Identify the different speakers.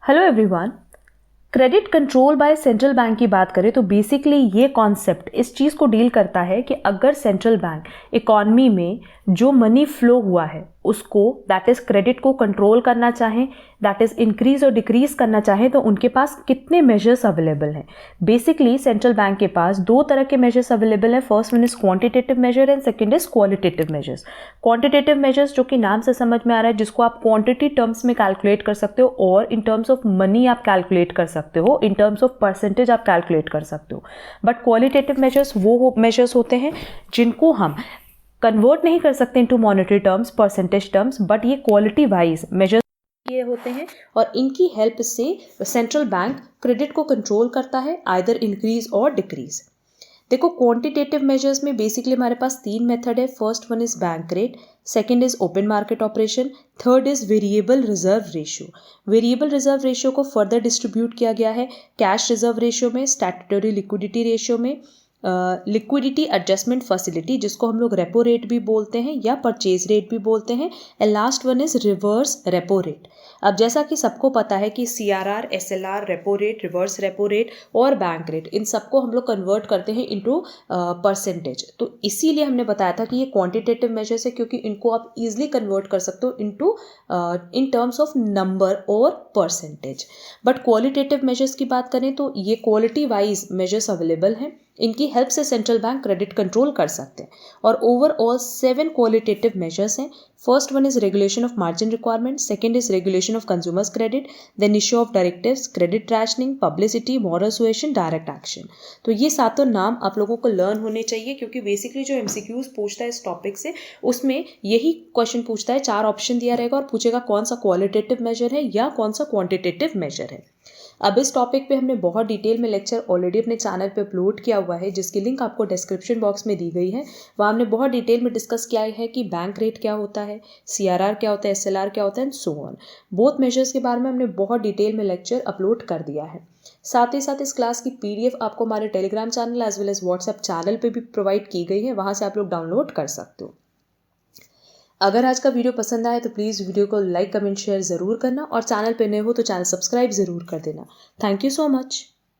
Speaker 1: Hello everyone. Credit control by central bank की बात करें तो बेसिकली ये कॉन्सेप्ट इस चीज़ को डील करता है कि अगर सेंट्रल बैंक इकॉनमी में जो मनी फ्लो हुआ है उसको दैट इज़ क्रेडिट को कंट्रोल करना चाहें, दैट इज़ इंक्रीज और डिक्रीज करना चाहें तो उनके पास कितने मेजर्स अवेलेबल हैं। बेसिकली सेंट्रल बैंक के पास दो तरह के मेजर्स अवेलेबल हैं। First one is quantitative measure and second is qualitative measures. Quantitative measures जो कि नाम से समझ में आ रहा है, जिसको आप क्वांटिटी टर्म्स में कैलकुलेट कर सकते हो और इन टर्म्स ऑफ मनी आप कैलकुलेट कर सकते हो, इन टर्म्स ऑफ परसेंटेज आप कैलकुलेट कर सकते हो। बट क्वालिटेटिव मेजर्स वो मेजर्स होते हैं जिनको हम कन्वर्ट नहीं कर सकते into monetary terms, percentage terms, but ये क्वालिटी वाइज मेजर्स ये होते हैं और इनकी हेल्प से सेंट्रल बैंक क्रेडिट को कंट्रोल करता है, आइदर इंक्रीज और डिक्रीज। देखो, क्वांटिटेटिव मेजर्स में बेसिकली हमारे पास तीन मेथड है। First one is bank rate, second is open market operation, third is variable reserve ratio. Variable reserve ratio को फर्दर डिस्ट्रीब्यूट किया गया है कैश रिजर्व रेशियो में, स्टैट्यूटरी लिक्विडिटी रेशियो में, लिक्विडिटी एडजस्टमेंट फैसिलिटी जिसको हम लोग रेपो रेट भी बोलते हैं या परचेज रेट भी बोलते हैं, and last one is reverse repo rate. अब जैसा कि सबको पता है कि CRR, SLR, repo rate, reverse repo rate और बैंक रेट, इन सबको हम लोग कन्वर्ट करते हैं इनटू परसेंटेज। तो इसीलिए हमने बताया था कि ये क्वांटिटेटिव मेजर्स है क्योंकि इनको आप इजीली कन्वर्ट कर सकते हो into in terms of number और परसेंटेज। बट क्वालिटेटिव मेजर्स की बात करें तो ये क्वालिटी वाइज मेजर्स अवेलेबल हैं। इनकी हेल्प से सेंट्रल बैंक क्रेडिट कंट्रोल कर सकते हैं और ओवरऑल 7 क्वालिटेटिव मेजर्स हैं। First one is regulation of margin requirement, second is regulation of consumers credit, then issue of directives, credit rationing, publicity, moral suasion, direct action. तो ये सातों नाम आप लोगों को लर्न होने चाहिए क्योंकि बेसिकली जो MCQs पूछता है इस टॉपिक से उसमें यही क्वेश्चन पूछता है। 4 ऑप्शन दिया रहेगा और पूछेगा कौन सा क्वालिटेटिव मेजर है या कौन सा क्वांटिटेटिव मेजर है। अब इस टॉपिक पे हमने बहुत डिटेल में लेक्चर ऑलरेडी अपने चैनल पे अपलोड किया हुआ है जिसकी लिंक आपको डिस्क्रिप्शन बॉक्स में दी गई है। वहाँ हमने बहुत डिटेल में डिस्कस किया है कि बैंक रेट क्या होता है, CRR क्या होता है, SLR क्या होता है and so on. Both measures के बारे में हमने बहुत डिटेल में लेक्चर अपलोड कर दिया है। साथ ही साथ इस क्लास की PDF आपको हमारे Telegram channel as well as WhatsApp channel पे भी प्रोवाइड की गई है, वहाँ से आप लोग डाउनलोड कर सकते हो। अगर आज का वीडियो पसंद आए तो प्लीज़ वीडियो को लाइक, कमेंट, शेयर ज़रूर करना और चैनल पे नए हो तो चैनल सब्सक्राइब ज़रूर कर देना। Thank you so much.